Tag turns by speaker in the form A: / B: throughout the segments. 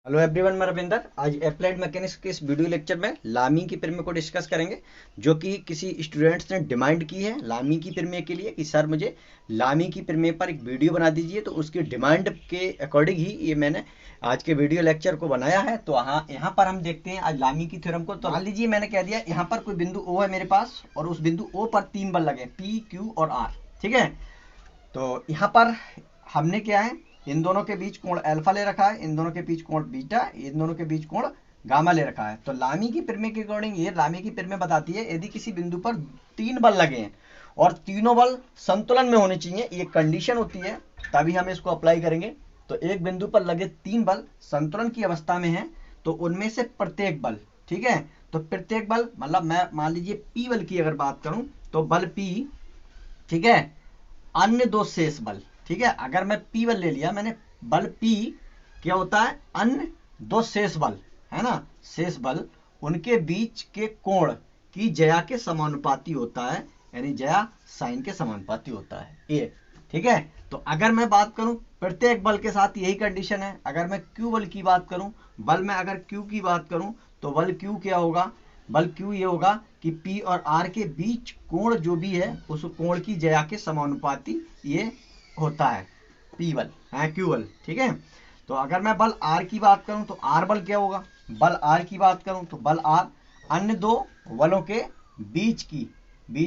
A: Hello everyone, मैं रविंदर। आज applied mechanics के इस वीडियो लेक्चर में लामी की प्रमेय को डिस्कस करेंगे, जो कि किसी स्टूडेंट्स ने डिमांड की है लामी की प्रमेय के लिए कि सर मुझे लामी की प्रमेय पर एक वीडियो बना दीजिए। तो उसकी डिमांड के अकॉर्डिंग ही ये मैंने आज के वीडियो लेक्चर को बनाया है। तो हाँ, यहाँ पर हम देखते हैं आज लामी की थ्योरम को। तो मान लीजिए मैंने कह दिया यहाँ पर कोई बिंदु ओ है मेरे पास, और उस बिंदु ओ पर 3 बल लगे, पी, क्यू और आर। ठीक है, तो यहाँ पर हमने क्या है, इन दोनों के बीच कोण अल्फा ले रखा है, इन दोनों के बीच कोण बीटा, इन दोनों के बीच कोण गामा ले रखा है। तो लामी की प्रमेय के अकॉर्डिंग ये लामी की प्रमेय बताती है यदि किसी बिंदु पर 3 बल लगे हैं और तीनों बल संतुलन में होने चाहिए, ये कंडीशन होती है, तभी हम इसको अप्लाई करेंगे। तो एक बिंदु पर लगे 3 बल संतुलन की अवस्था में है, तो उनमें से प्रत्येक बल, ठीक है, तो प्रत्येक बल मतलब मैं मान लीजिए पी बल की अगर बात करूं तो बल पी, ठीक है, अन्य दो शेष बल, ठीक है, अगर मैं पी बल ले लिया मैंने, बल पी क्या होता है, अन्य दो शेष बल, है ना, शेष बल, उनके बीच के कोण की ज्या के समानुपाती होता है, यानी ज्या साइन के समानुपाती होता है ये। ठीक है, तो अगर मैं बात करूं प्रत्येक बल के साथ यही कंडीशन है। अगर मैं क्यू बल की बात करूं, बल में अगर क्यू की बात करूं तो बल क्यू क्या होगा, बल क्यू ये होगा कि पी और आर के बीच कोण जो भी है उस कोण की ज्या के समानुपाती ये होता है पी बल, है क्यू बल। ठीक है, तो अगर मैं बल आर की बात करूं तो आर बल क्या होगा, बल आर की बात करूं तो बल आर अन्य दो बलों के बीच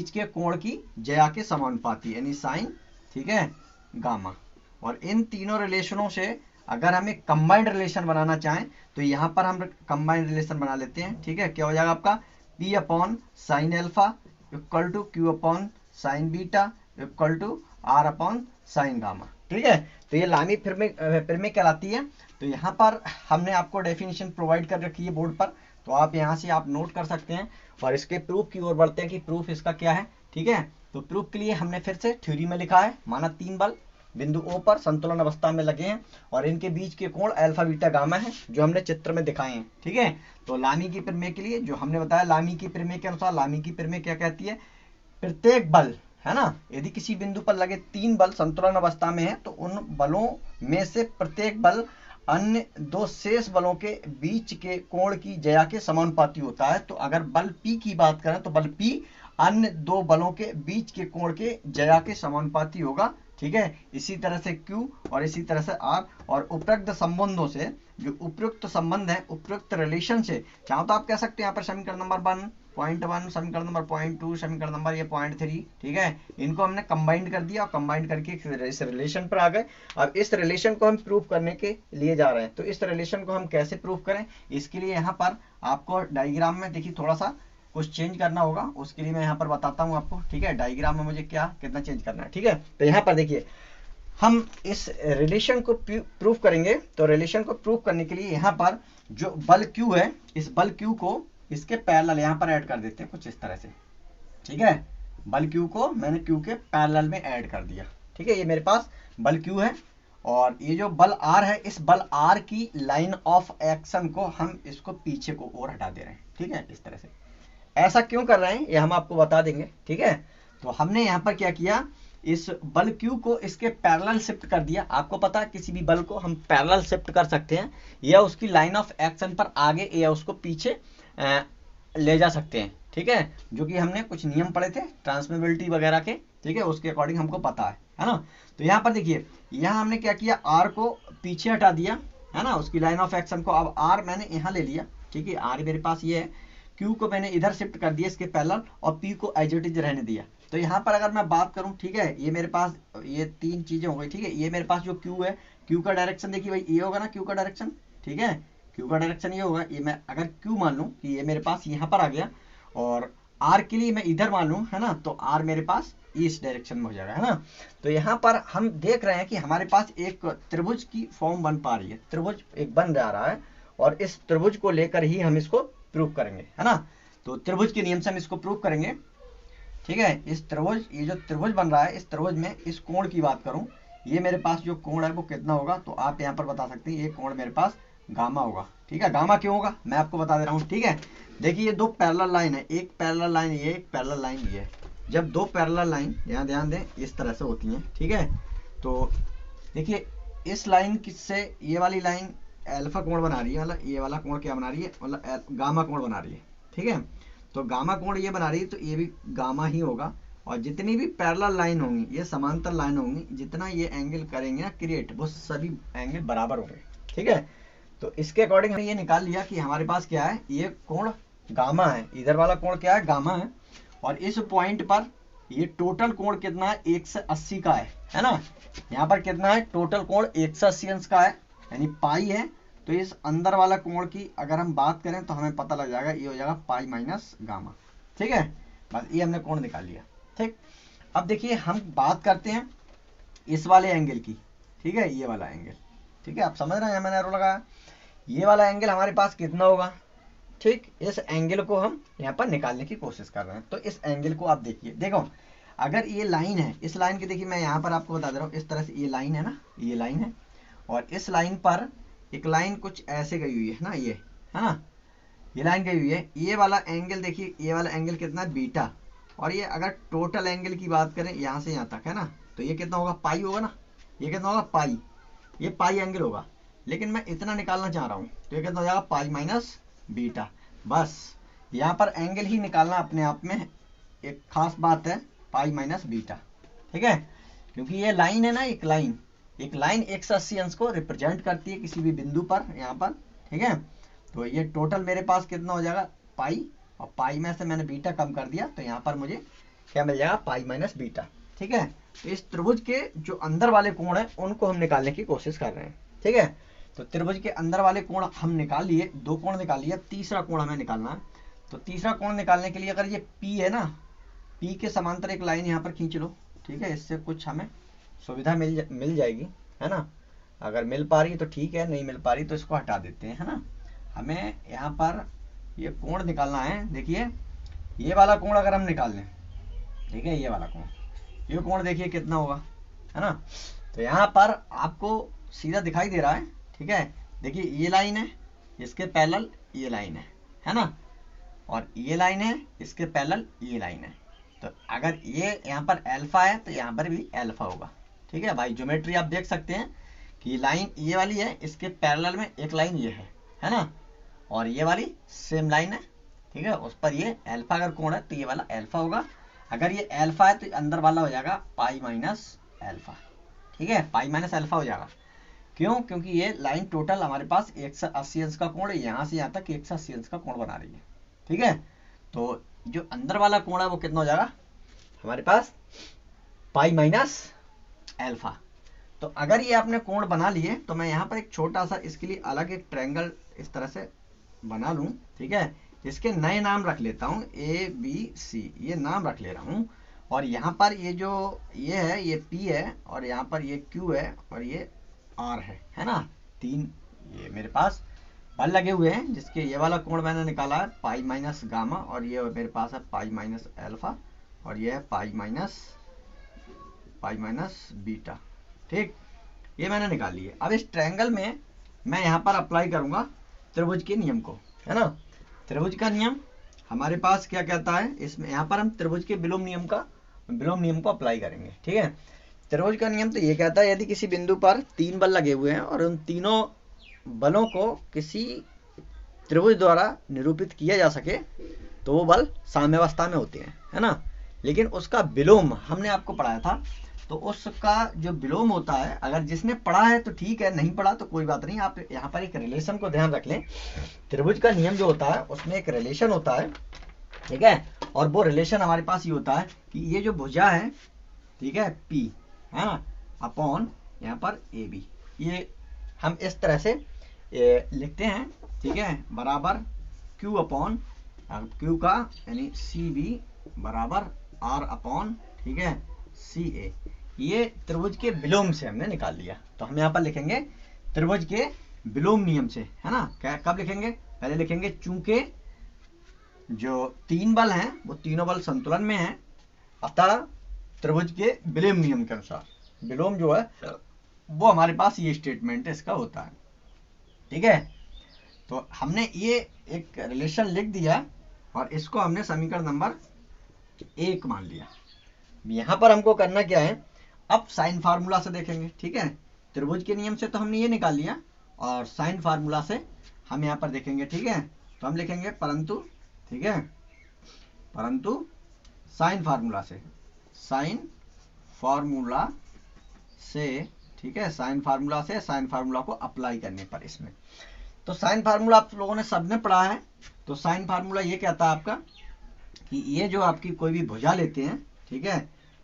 A: के कोण की ज्या के समानुपाती, यानी साइन, ठीक है, गामा। और इन तीनों रिलेशनों से अगर हम एक कंबाइंड रिलेशन बनाना चाहें तो यहां पर हम कंबाइंड रिलेशन बना लेते हैं। ठीक है, क्या हो जाएगा आपका, P upon sine alpha equal to Q upon sine beta equal to R upon sine gamma. ठीक है, तो ये लामी प्रमेय कहलाती है। तो यहाँ पर हमने आपको डेफिनेशन प्रोवाइड कर रखी है बोर्ड पर, तो आप यहाँ से आप नोट कर सकते हैं और इसके प्रूफ की ओर बढ़ते हैं कि प्रूफ इसका क्या है। ठीक है, तो प्रूफ के लिए हमने फिर से थ्योरी में लिखा है, माना 3 बल बिंदु ओ पर संतुलन अवस्था में लगे हैं और इनके बीच के कोण अल्फा बीटा गामा है, जो हमने चित्र में दिखाए हैं। ठीक है, तो लामी की प्रमेय के लिए जो हमने बताया, लामी की प्रमेय के अनुसार लामी की प्रमेय क्या कहती है, प्रत्येक बल, है ना, यदि किसी बिंदु पर लगे 3 बल संतुलन अवस्था में है तो उन बलों में से प्रत्येक बल अन्य दो शेष बलों के बीच के कोण की ज्या के समानुपाती होता है। तो अगर बल P की बात करें तो बल P अन्य दो बलों के बीच के कोण के ज्या के समानुपाती होगा। ठीक है, इसी तरह से Q और इसी तरह से R, और उपरोक्त संबंधों से, जो उपयुक्त संबंध है, उपयुक्त रिलेशन से, चाहो तो आप कह सकते हैं यहाँ पर समीकरण नंबर 1.1, समीकरण नंबर 0.2, समीकरण नंबर ये 0.3, ठीक है, इनको हमने कंबाइंड कर दिया और कंबाइंड करके इस रिलेशन पर आ गए। अब इस रिलेशन को हम प्रूफ करने के लिए जा रहे हैं। तो इस रिलेशन को हम कैसे प्रूफ करें, इसके लिए यहाँ पर आपको डायग्राम में देखिए थोड़ा सा कुछ चेंज करना होगा, उसके लिए मैं यहाँ पर बताता हूँ आपको। ठीक है, डायग्राम में मुझे क्या कितना चेंज करना है। ठीक है, तो यहाँ पर देखिए हम इस रिलेशन को प्रूफ करेंगे। तो रिलेशन को प्रूफ करने के लिए यहाँ पर जो बल Q है, इस बल Q को इसके पैरेलल यहाँ पर ऐड कर देते हैं कुछ इस तरह से। ठीक है, बल Q को मैंने Q के पैरेलल में ऐड कर दिया। ठीक है, ये मेरे पास बल Q है और ये जो बल R है, इस बल R की लाइन ऑफ एक्शन को हम इसको पीछे को और हटा दे रहे हैं। ठीक है, इस तरह से। ऐसा क्यों कर रहे हैं ये हम आपको बता देंगे। ठीक है, तो हमने यहाँ पर क्या किया, इस बल Q को इसके पैरेलल शिफ्ट कर दिया। आपको पता है किसी भी बल को हम पैरेलल शिफ्ट कर सकते हैं या उसकी लाइन ऑफ एक्शन पर आगे या उसको पीछे ले जा सकते हैं। ठीक है, जो कि हमने कुछ नियम पढ़े थे ट्रांसमिबिलिटी वगैरह के। ठीक है, उसके अकॉर्डिंग हमको पता है ना। तो यहाँ पर देखिए, यहाँ हमने क्या किया, R को पीछे हटा दिया, है ना, उसकी लाइन ऑफ एक्शन को। अब R मैंने यहाँ ले लिया। ठीक है, R मेरे पास ये है, Q को मैंने इधर शिफ्ट कर दिया इसके पैरेलल और P को एज इट इज रहने दिया। तो यहाँ पर अगर मैं बात करूँ, ठीक है, ये मेरे पास ये 3 चीजें हो गई। ठीक है, ये मेरे पास जो Q है, Q का डायरेक्शन देखिए भाई, ये होगा ना Q का डायरेक्शन। ठीक है, Q का डायरेक्शन ये होगा। ये मैं अगर Q मान लूँ कि ये मेरे पास यहाँ पर आ गया और R के लिए मैं इधर मान लूँ, है ना, तो R मेरे पास इस डायरेक्शन में हो जाएगा, है ना। तो यहाँ पर हम देख रहे हैं कि हमारे पास एक त्रिभुज की फॉर्म बन पा रही है, त्रिभुज एक बन जा रहा है और इस त्रिभुज को लेकर ही हम इसको प्रूव करेंगे, है ना। तो त्रिभुज के नियम से हम इसको प्रूव करेंगे। ठीक है, इस त्रिभुज, ये जो त्रिभुज बन रहा है, इस त्रिभुज में इस कोण की बात करूं, ये मेरे पास जो कोण है वो कितना होगा, तो आप यहाँ पर बता सकते हैं ये कोण मेरे पास गामा होगा। ठीक है, गामा क्यों होगा मैं आपको बता दे रहा हूँ। ठीक है, देखिए ये दो पैरेलल लाइन है, एक पैरेलल लाइन ये, एक पैरेलल लाइन ये। जब दो पैरेलल लाइन, यहाँ ध्यान दें, इस तरह से होती हैं, ठीक है, तो देखिए इस लाइन से ये वाली लाइन अल्फा कोण बना रही है, मतलब ये वाला कोण क्या बना रही है, मतलब गामा कोण बना रही है। ठीक है, तो गामा कोण ये बना रही है तो ये भी गामा ही होगा। और जितनी भी पैरेलल लाइन होंगी, ये समांतर लाइन होंगी, जितना ये एंगल करेंगे ना क्रिएट, वो सभी एंगल बराबर होंगे। ठीक है, तो इसके अकॉर्डिंग हमने ये निकाल लिया कि हमारे पास क्या है, ये कोण गामा है, इधर वाला कोण क्या है, गामा है। और इस पॉइंट पर ये टोटल कोण कितना है, 180 का है ना। यहाँ पर कितना है, टोटल कोण 180 अंश का है, यानी पाई है। तो इस अंदर वाला कोण की अगर हम बात करें तो हमें पता लग जाएगा, ये हो जाएगा पाई माइनस गामा। ठीक है, बस ये हमने कोण निकाल लिया। ठीक, अब देखिए हम बात करते हैं इस वाले एंगल की। ठीक है, ये वाला एंगल, ठीक है, आप समझ रहे हैं, मैंने एरो लगाया, ये वाला एंगल हमारे पास कितना होगा। ठीक, इस एंगल को हम यहाँ पर निकालने की कोशिश कर रहे हैं। तो इस एंगल को आप देखिए, देखो अगर ये लाइन है, इस लाइन की देखिए मैं यहाँ पर आपको बता दे रहा हूँ, इस तरह से ये लाइन है ना, ये लाइन है, और इस लाइन पर एक लाइन कुछ ऐसे गई हुई है ना, ये है ना, ये लाइन गई हुई है। ये वाला एंगल देखिए, ये वाला एंगल कितना है, बीटा। और ये अगर टोटल एंगल की बात करें यहाँ से यहाँ तक है ना, तो ये कितना होगा, पाई होगा ना, ये कितना होगा, पाई, ये पाई एंगल होगा। लेकिन मैं इतना निकालना चाह रहा हूँ, तो ये कितना हो जाएगा, पाई माइनस बीटा। बस यहाँ पर एंगल ही निकालना अपने आप में एक खास बात है, पाई माइनस बीटा। ठीक है, क्योंकि ये लाइन है ना, एक लाइन 180 अंश को रिप्रेजेंट करती है किसी भी बिंदु पर यहाँ पर। ठीक है, तो ये टोटल मेरे पास कितना हो जाएगा, पाई, और पाई में से मैंने बीटा कम कर दिया, तो यहाँ पर मुझे क्या मिल जाएगा, पाई माइनस बीटा। ठीक है, तो इस त्रिभुज के जो अंदर वाले कोण है उनको हम निकालने की कोशिश कर रहे हैं। ठीक है, तो त्रिभुज के अंदर वाले कोण हम निकाल लिए, 2 कोण निकाल लिया, तीसरा कोण हमें निकालना है। तो तीसरा कोण निकालने के लिए अगर ये P है ना, P के समांतर एक लाइन यहाँ पर खींच लो। ठीक है, इससे कुछ हमें सुविधा मिल जाएगी, है ना। अगर मिल पा रही है तो ठीक है, नहीं मिल पा रही तो इसको हटा देते हैं, है ना। हमें यहाँ पर ये कोण निकालना है। देखिए ये वाला कोण अगर हम निकाल लें, ठीक है, ये वाला कोण, ये कोण देखिए कितना होगा, है ना। तो यहाँ पर आपको सीधा दिखाई दे रहा है। ठीक है, देखिए ये लाइन है, इसके पैरेलल ये लाइन है ना, और ये लाइन है, इसके पैरेलल ये लाइन है। तो अगर ये यहाँ पर अल्फा है तो यहाँ पर भी अल्फा होगा। ठीक है भाई, ज्योमेट्री आप देख सकते हैं कि लाइन ये वाली है, इसके पैरेलल में एक लाइन ये है ना, और ये वाली सेम लाइन है। ठीक है, उस पर ये अल्फा अगर कोण है तो ये वाला अल्फा होगा। अगर ये अल्फा है तो अंदर वाला हो जाएगा पाई माइनस अल्फा। ठीक है, पाई माइनस अल्फा हो जाएगा। क्यों, क्योंकि ये लाइन टोटल हमारे पास 180 अंश का कोण है, यहाँ से यहाँ तक 180 अंश का कोण बना रही है। ठीक है, तो जो अंदर वाला कोण है वो कितना हो जाएगा हमारे पास, पाई माइनस अल्फा। तो अगर ये आपने कोण बना लिए तो मैं यहाँ पर एक छोटा सा इसके लिए अलग एक ट्रायंगल इस तरह से बना लूँ। ठीक है, इसके नए नाम रख लेता हूँ, ABC, ये नाम रख ले रहा हूँ। और यहाँ पर ये जो ये है, ये P है, और यहाँ पर ये Q है, और ये R है ना, 3 ये मेरे पास बल लगे हुए हैं, जिसके ये वाला कोण मैंने निकाला है पाई माइनस गामा, और ये मेरे पास है पाई माइनस अल्फा, और ये है पाई माइनस बीटा। ठीक, ये मैंने निकाल लिए। अब इस ट्रायंगल में मैं यहाँ पर अप्लाई करूँगा त्रिभुज के नियम को, है ना। त्रिभुज का नियम हमारे पास क्या कहता है, इसमें यहाँ पर हम त्रिभुज के विलोम नियम को अप्लाई करेंगे। ठीक है, त्रिभुज का नियम तो ये कहता है, यदि किसी बिंदु पर 3 बल लगे हुए हैं और उन तीनों बलों को किसी त्रिभुज द्वारा निरूपित किया जा सके तो वो बल साम्यावस्था में होते हैं, है ना। लेकिन उसका विलोम हमने आपको पढ़ाया था, तो उसका जो विलोम होता है, अगर जिसने पढ़ा है तो ठीक है, नहीं पढ़ा तो कोई बात नहीं। आप यहाँ पर एक रिलेशन को ध्यान रख लें। त्रिभुज का नियम जो होता है उसमें एक रिलेशन होता है। ठीक है, और वो रिलेशन हमारे पास ये होता है कि ये जो भुजा है, ठीक है, P है ना, अपॉन यहाँ पर AB, ये हम इस तरह से लिखते हैं। ठीक है, बराबर Q अपॉन Q का यानी CB बराबर R अपॉन, ठीक है, CA। ये त्रिभुज के विलोम से हमने निकाल लिया। तो हम यहाँ पर लिखेंगे त्रिभुज के विलोम नियम से, है ना। क्या कब लिखेंगे, पहले लिखेंगे चूंकि जो 3 बल हैं वो तीनों बल संतुलन में हैं, अतः त्रिभुज के विलोम नियम के अनुसार विलोम जो है वो हमारे पास ये स्टेटमेंट इसका होता है। ठीक है, तो हमने ये एक रिलेशन लिख दिया और इसको हमने समीकरण नंबर 1 मान लिया। यहाँ पर हमको करना क्या है, अब साइन फार्मूला से देखेंगे। ठीक है, त्रिभुज के नियम से तो हमने ये निकाल लिया, और साइन फार्मूला से हम यहाँ पर देखेंगे, ठीक है। तो हम लिखेंगे परंतु, ठीक है, परंतु साइन फार्मूला से, साइन फार्मूला से, ठीक है, साइन फार्मूला से, साइन फार्मूला को अप्लाई करने पर इसमें। तो साइन फार्मूला आप लोगों ने सबने पढ़ा है। तो साइन फार्मूला ये कहता है आपका कि ये जो आपकी कोई भी भुजा लेते हैं, ठीक है,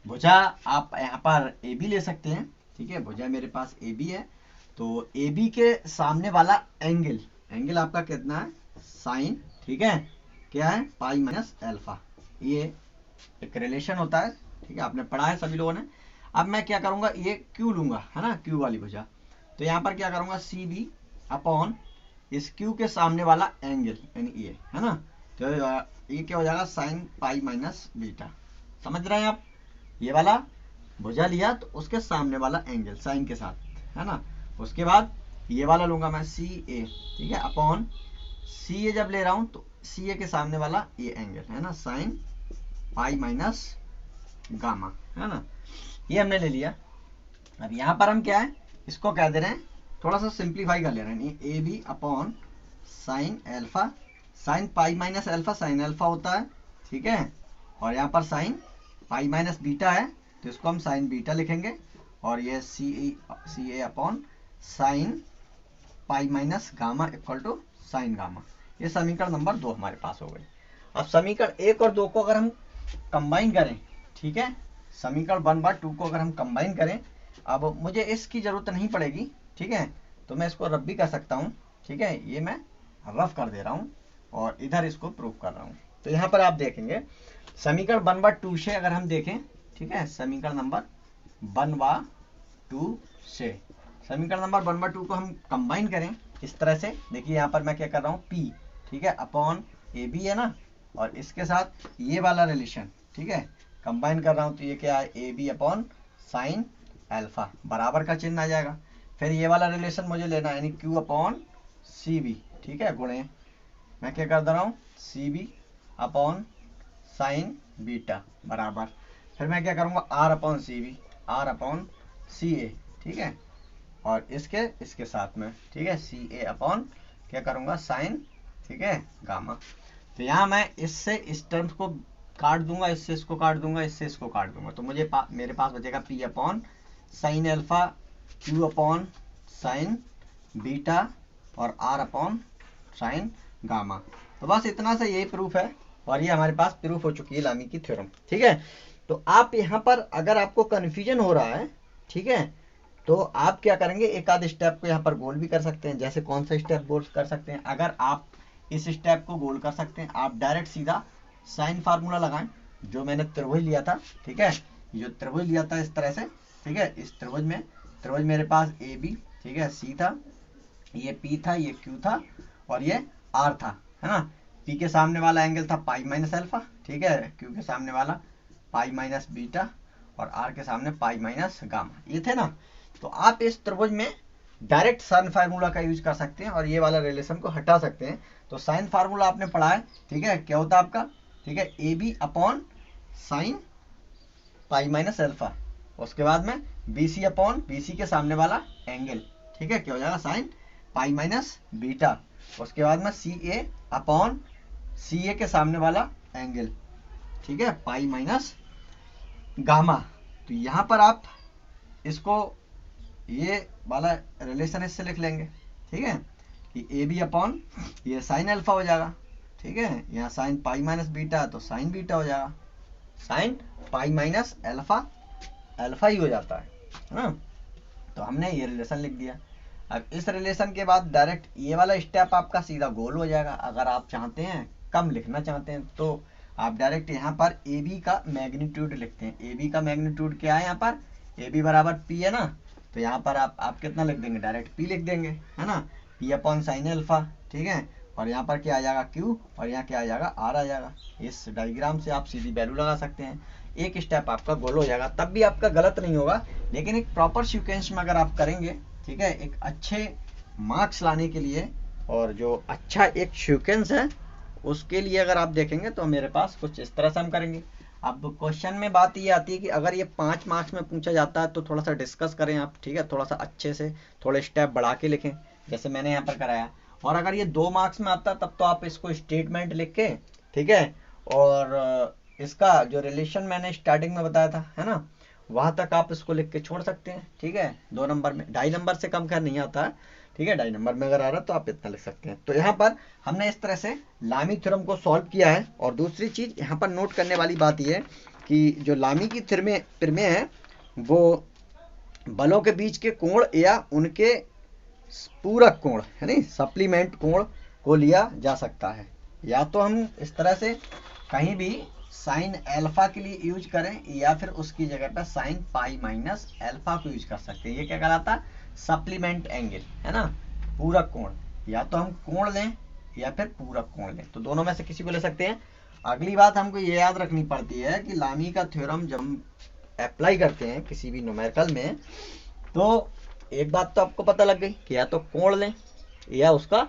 A: भुजा आप यहाँ पर ए बी ले सकते हैं, ठीक है, भुजा मेरे पास ए बी है। तो ए बी के सामने वाला एंगल, एंगल आपका कितना है, साइन, ठीक है, क्या है, पाई माइनस अल्फा। ये एक रिलेशन होता है, ठीक है, आपने पढ़ा है सभी लोगों ने। अब मैं क्या करूंगा, ये क्यू लूंगा, है ना, क्यू वाली भुजा। तो यहाँ पर क्या करूंगा, सी बी अपॉन इस क्यू के सामने वाला एंगल यानी ये, है ना। तो ये क्या हो जाएगा, साइन पाई माइनस बीटा। समझ रहे हैं आप, ये वाला भुजा लिया तो उसके सामने वाला एंगल साइन के साथ, है ना। उसके बाद ये वाला लूंगा मैं सी ए, ठीक है, अपॉन सी ए जब ले रहा हूं तो सी ए के सामने वाला ये एंगल, है ना, साइन पाई माइनस गामा, है ना। ये हमने ले लिया। अब यहाँ पर हम क्या है, इसको कह दे रहे हैं, थोड़ा सा सिंप्लीफाई कर ले रहे हैं, A B upon sine alpha, sine pi minus alpha sine alpha होता है, ठीक है, और यहाँ पर साइन पाई माइनस बीटा है तो इसको हम साइन बीटा लिखेंगे, और ये c a upon sine pi minus gamma equal to sine gamma. ये समीकरण नंबर 2 हमारे पास हो गई। अब समीकरण 1 और 2 को अगर हम कंबाइन करें, ठीक है, समीकरण 1/2 को अगर हम कंबाइन करें, अब मुझे इसकी जरूरत नहीं पड़ेगी, ठीक है, तो मैं इसको रफ भी कर सकता हूँ, ठीक है, ये मैं रफ कर दे रहा हूँ और इधर इसको प्रूव कर रहा हूँ। तो यहाँ पर आप देखेंगे समीकरण 1/2 से अगर हम देखें, ठीक है, समीकरण नंबर 1/2 से, समीकरण नंबर 1/2 को हम कंबाइन करें इस तरह से, देखिए यहाँ पर मैं क्या कर रहा हूँ, पी, ठीक है, अपॉन ए बी है ना, और इसके साथ ये वाला रिलेशन, ठीक है, कंबाइन कर रहा हूँ। तो ये क्या है, A B upon sine alpha, बराबर का चिन्ह आ जाएगा। फिर ये वाला रिलेशन मुझे लेना है, यानी क्यू अपॉन सी बी, ठीक है, गुणे मैं क्या कर दे रहा हूँ, c b upon sine beta बराबर, फिर मैं क्या करूँगा, r upon c b, r upon c a, ठीक है, और इसके साथ में, ठीक है, सी ए अपॉन क्या करूँगा, साइन, ठीक है, गामा। तो यहाँ मैं इससे इस टर्म्स को काट दूंगा, इससे इसको काट दूंगा, इससे इसको काट दूंगा, तो मुझे मेरे पास बचेगा P upon sine alpha, Q upon sine beta और आर अपॉन साइन गामा। तो बस इतना सा यही प्रूफ है और ये हमारे पास प्रूफ हो चुकी है लामी की थ्योरम, ठीक है। तो आप यहाँ पर अगर आपको कन्फ्यूजन हो रहा है, ठीक है, तो आप क्या करेंगे, एक आध स्टेप को यहाँ पर गोल भी कर सकते हैं। जैसे कौन सा स्टेप गोल कर सकते हैं, अगर आप इस स्टेप को गोल कर सकते हैं, आप डायरेक्ट सीधा साइन फार्मूला लगाएं, जो मैंने त्रिभुज लिया था, ठीक है, जो त्रिभुज लिया था इस तरह से, ठीक है, इस त्रिभुज में, त्रिभुज मेरे पास ए बी, ठीक है, सी था, ये पी था, ये क्यू था और ये आर था, है ना। पी के सामने वाला एंगल था पाई माइनस अल्फा, ठीक है, क्यू के सामने वाला पाई माइनस बीटा और आर के सामने पाई माइनस गामा, ये थे ना। तो आप इस त्रिभुज में डायरेक्ट साइन फार्मूला का यूज कर सकते हैं और ये वाला रिलेशन को हटा सकते हैं। तो साइन फार्मूला आपने पढ़ा है, ठीक है, क्या होता है आपका, ठीक है, A B upon sine pi minus alpha, उसके बाद में B C upon B C के सामने वाला एंगल, ठीक है, क्या हो जाएगा, साइन पाई माइनस बीटा, उसके बाद में सी ए अपॉन सी ए के सामने वाला एंगल, ठीक है, पाई माइनस गामा। तो यहाँ पर आप इसको ये वाला रिलेशन इससे लिख लेंगे, ठीक है, कि ए बी अपॉन ये साइन अल्फा हो जाएगा, ठीक है, यहाँ साइन पाई माइनस बीटा तो साइन बीटा हो जाएगा, sine pi minus alpha, alpha ही हो जाता है ना। तो हमने ये रिलेशन लिख दिया। अब इस रिलेशन के बाद डायरेक्ट ये वाला स्टेप आपका सीधा गोल हो जाएगा। अगर आप चाहते हैं कम लिखना चाहते हैं तो आप डायरेक्ट यहाँ पर ए बी का मैग्नीट्यूड लिखते हैं। ए बी का मैग्नीट्यूड क्या है, यहाँ पर ए बी बराबर पी है ना, तो यहाँ पर आप कितना लिख देंगे, डायरेक्ट पी लिख देंगे, है ना, पी अपॉन साइन अल्फा, ठीक है, और यहाँ पर क्या आ जाएगा, क्यू, और यहाँ क्या आ जाएगा, आर आ जाएगा। इस डायग्राम से आप सीधी वैल्यू लगा सकते हैं, एक स्टेप आपका गोल हो जाएगा, तब भी आपका गलत नहीं होगा। लेकिन एक प्रॉपर सीक्वेंस में अगर आप करेंगे, ठीक है, एक अच्छे मार्क्स लाने के लिए और जो अच्छा एक सीक्वेंस है उसके लिए अगर आप देखेंगे तो मेरे पास कुछ इस तरह से हम करेंगे। अब क्वेश्चन में बात ये आती है कि अगर ये 5 मार्क्स में पूछा जाता है तो थोड़ा सा डिस्कस करें आप, ठीक है, थोड़ा सा अच्छे से थोड़े स्टेप बढ़ा के लिखें, जैसे मैंने यहाँ पर कराया। और अगर ये 2 मार्क्स में आता तब तो आप इसको स्टेटमेंट लिख के, ठीक है, और इसका जो रिलेशन मैंने स्टार्टिंग में बताया था, है ना, वहां तक आप इसको लिख के छोड़ सकते हैं, ठीक है। 2 नंबर में, 2.5 नंबर से कम खैर नहीं आता है, ठीक है। 2.5 नंबर में अगर आ रहा तो आप इतना लिख सकते हैं। तो यहाँ पर हमने इस तरह से लामी थ्योरम को सॉल्व किया है। और दूसरी चीज यहाँ पर नोट करने वाली बात यह है कि जो लामी की प्रमेय है वो बलों के बीच के कोण या उनके पूरक कोण यानी सप्लीमेंट कोण को लिया जा सकता है। या तो हम इस तरह से कहीं भी साइन एल्फा के लिए यूज करें या फिर उसकी जगह पर साइन पाई माइनस एल्फा को यूज कर सकते हैं। ये क्या कहलाता है? सप्लीमेंट एंगल, है ना, पूरक कोण। या तो हम कोण लें या फिर पूरक कोण लें, तो दोनों में से किसी को ले सकते हैं। अगली बात हमको ये याद रखनी पड़ती है कि लामी का थ्योरम जब हम अप्लाई करते हैं किसी भी न्यूमेरिकल में, तो एक बात तो आपको पता लग गई कि या तो कोण लें या उसका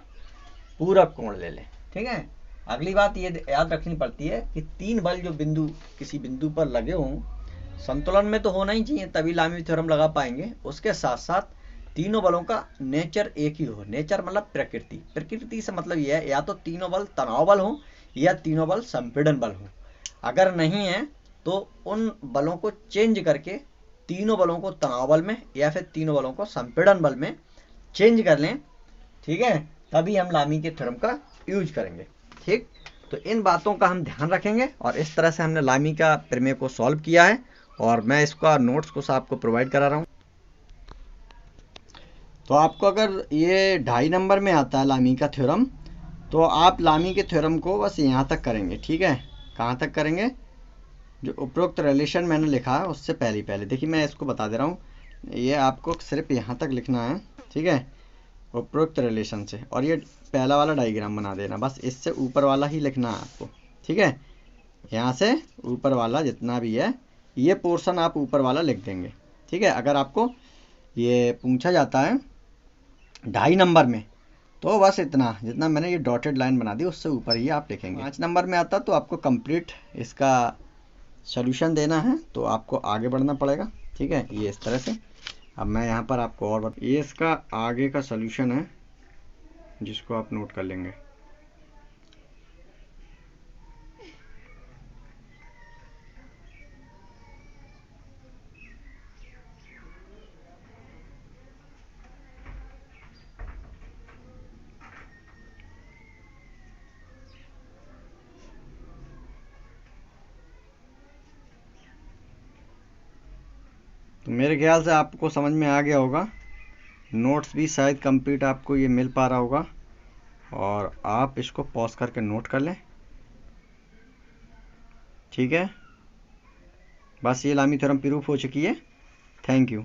A: पूरक कोण ले लें, ठीक है। अगली बात ये याद रखनी पड़ती है कि 3 बल जो बिंदु किसी बिंदु पर लगे हों, संतुलन में तो होना ही चाहिए, तभी लामी थ्योरम लगा पाएंगे। उसके साथ साथ तीनों बलों का नेचर एक ही हो। नेचर मतलब प्रकृति। प्रकृति से मतलब यह है या तो तीनों बल तनाव बल हो या तीनों बल संपीड़न बल हो। अगर नहीं है तो उन बलों को चेंज करके तीनों बलों को तनाव बल में या फिर तीनों बलों को संपीड़न बल में चेंज कर लें, ठीक है, तभी हम लामी के थ्योरम का यूज करेंगे, ठीक। तो इन बातों का हम ध्यान रखेंगे और इस तरह से हमने लामी का प्रमेय को सॉल्व किया है और मैं इसका नोट्स को आपको प्रोवाइड करा रहा हूँ। तो आपको अगर ये 2.5 नंबर में आता है लामी का थ्योरम, तो आप लामी के थ्योरम को बस यहाँ तक करेंगे, ठीक है। कहाँ तक करेंगे? जो उपरोक्त रिलेशन मैंने लिखा है उससे पहले देखिए मैं इसको बता दे रहा हूँ, ये आपको सिर्फ यहाँ तक लिखना है, ठीक है, उपरोक्त रिलेशन से। और ये पहला वाला डायग्राम बना देना, बस इससे ऊपर वाला ही लिखना है आपको, ठीक है। यहाँ से ऊपर वाला जितना भी है ये पोर्शन आप ऊपर वाला लिख देंगे, ठीक है। अगर आपको ये पूछा जाता है 2.5 नंबर में तो बस इतना, जितना मैंने ये डॉटेड लाइन बना दी उससे ऊपर ही आप लिखेंगे। 5 नंबर में आता तो आपको कंप्लीट इसका सॉल्यूशन देना है, तो आपको आगे बढ़ना पड़ेगा, ठीक है। ये इस तरह से अब मैं यहाँ पर आपको और ये इसका आगे का सॉल्यूशन है जिसको आप नोट कर लेंगे। तो मेरे ख्याल से आपको समझ में आ गया होगा। नोट्स भी शायद कंप्लीट आपको ये मिल पा रहा होगा और आप इसको पॉज करके नोट कर लें, ठीक है। बस ये लामी थ्योरम प्रूफ हो चुकी है। Thank you.